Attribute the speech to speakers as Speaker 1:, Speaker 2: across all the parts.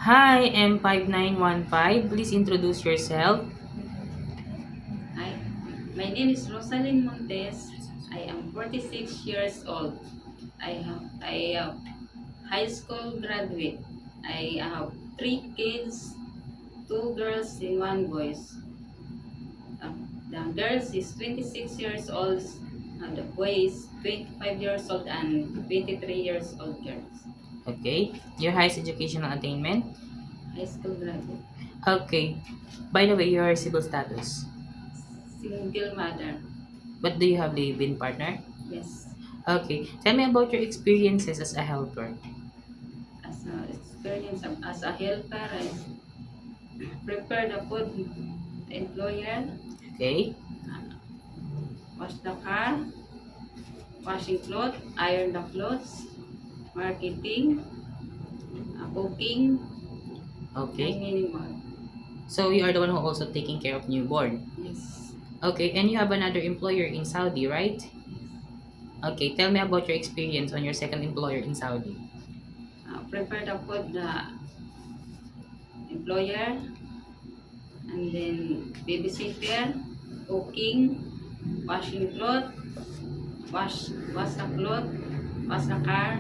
Speaker 1: Hi, M5915. Please introduce yourself.
Speaker 2: Hi, my name is Rosalind Montes. I am 46 years old. I have high school graduate. I have three kids, two girls and one boys. The girls is 26 years old, and the boy is 25 years old and 23 years old girls.
Speaker 1: Okay. Your highest educational attainment.
Speaker 2: High school graduate.
Speaker 1: Okay. By the way, your civil status.
Speaker 2: Single mother.
Speaker 1: But do you have live-in partner?
Speaker 2: Yes.
Speaker 1: Okay. Tell me about your experiences as a helper.
Speaker 2: As a experience as a helper, I prepare the food employer,
Speaker 1: Okay.
Speaker 2: wash the car, washing clothes, iron the clothes, marketing, cooking, and
Speaker 1: Okay.
Speaker 2: many more.
Speaker 1: So you are the one who also taking care of newborn.
Speaker 2: Yes.
Speaker 1: Okay. And you have another employer in Saudi, right? Okay. Tell me about your experience on your second employer in Saudi.
Speaker 2: Prepare the food the employer, and then babysitter, cooking, washing clothes, wash the clothes, wash the car,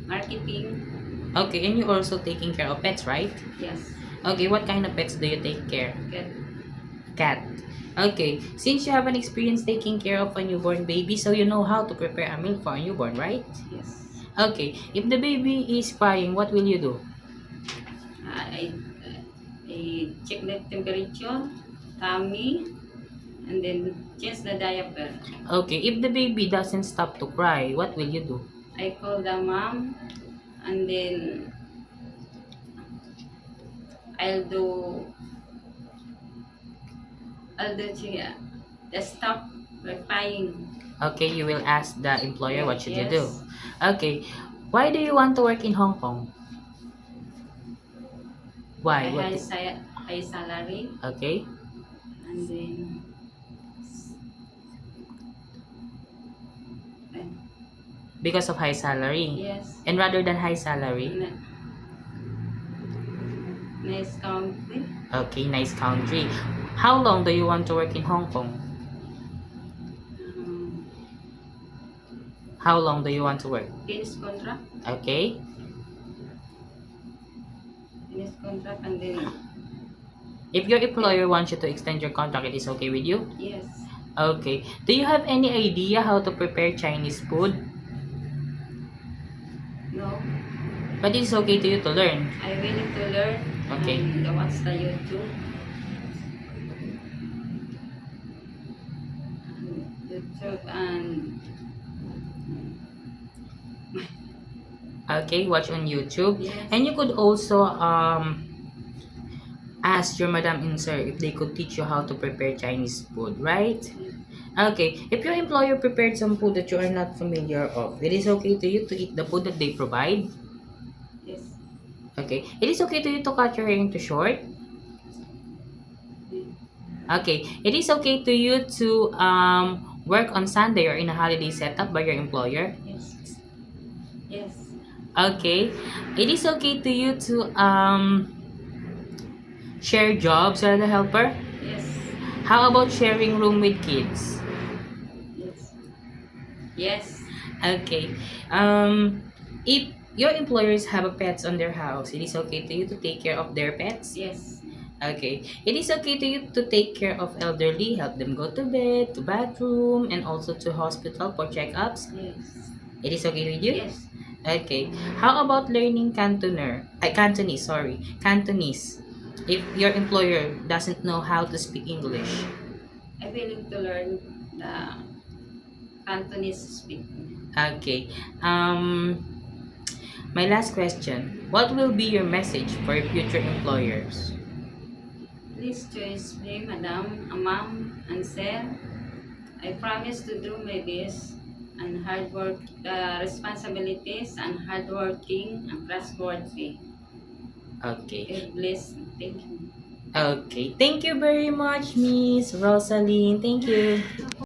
Speaker 2: marketing.
Speaker 1: Okay. And you also taking care of pets, right?
Speaker 2: Yes.
Speaker 1: Okay. What kind of pets do you take care?
Speaker 2: Get
Speaker 1: Cat. Okay, since you have an experience taking care of a newborn baby, so you know how to prepare a meal for a newborn, right?
Speaker 2: yes.
Speaker 1: Okay, if the baby is crying, what will you do?
Speaker 2: I check the temperature, tummy, and then change the diaper.
Speaker 1: Okay, if the baby doesn't stop to cry, what will you do?
Speaker 2: I call the mom, and then I'll do the stop crying.
Speaker 1: Okay, you will ask the employer what should you do.
Speaker 2: Yes.
Speaker 1: Okay, why do you want to work in Hong Kong?
Speaker 2: I
Speaker 1: Why?
Speaker 2: high salary,
Speaker 1: Okay,
Speaker 2: and then
Speaker 1: because of high salary.
Speaker 2: yes,
Speaker 1: And rather than high salary,
Speaker 2: nice country.
Speaker 1: okay, nice country. How long do you want to work in Hong Kong?
Speaker 2: Um,
Speaker 1: How long do you want to work?
Speaker 2: finish contract,
Speaker 1: Okay.
Speaker 2: and then
Speaker 1: If your employer wants you to extend your contract, it is okay with you?
Speaker 2: yes.
Speaker 1: Okay. Do you have any idea how to prepare Chinese food?
Speaker 2: No,
Speaker 1: But it is okay to you to learn.
Speaker 2: I willing to learn
Speaker 1: Okay.
Speaker 2: and watch the YouTube. YouTube and
Speaker 1: Okay, watch on YouTube.
Speaker 2: yes.
Speaker 1: And you could also ask your madam and sir if they could teach you how to prepare Chinese food, right? Okay. If your employer prepared some food that you are not familiar of, it is okay to you to eat the food that they provide.
Speaker 2: Yes.
Speaker 1: Okay. It is okay to you to cut your hair into short. Okay, it is okay to you to work on Sunday or in a holiday setup by your employer.
Speaker 2: Yes. Yes.
Speaker 1: Okay, it is okay to you to share jobs as a helper.
Speaker 2: Yes.
Speaker 1: How about sharing room with kids?
Speaker 2: Yes. Yes.
Speaker 1: Okay, if your employers have a pets on their house, it is okay to you to take care of their pets.
Speaker 2: Yes.
Speaker 1: Okay, it is okay to you to take care of elderly, help them go to bed, to bathroom, and also to hospital for checkups.
Speaker 2: Yes.
Speaker 1: It is okay with you?
Speaker 2: Yes.
Speaker 1: Okay. How about learning Cantonese, sorry. Cantonese. If your employer doesn't know how to speak English.
Speaker 2: I'm willing to learn the Cantonese speaking.
Speaker 1: Okay. Um my last question. What will be your message for your future employers?
Speaker 2: Please choose me, madam, ma'am, and sir. I promise to do my best and hard work, the responsibilities and hardworking and trustworthy.
Speaker 1: Okay.
Speaker 2: God bless. Thank you.
Speaker 1: Okay. Thank you very much, Miss Rosaline. Thank you.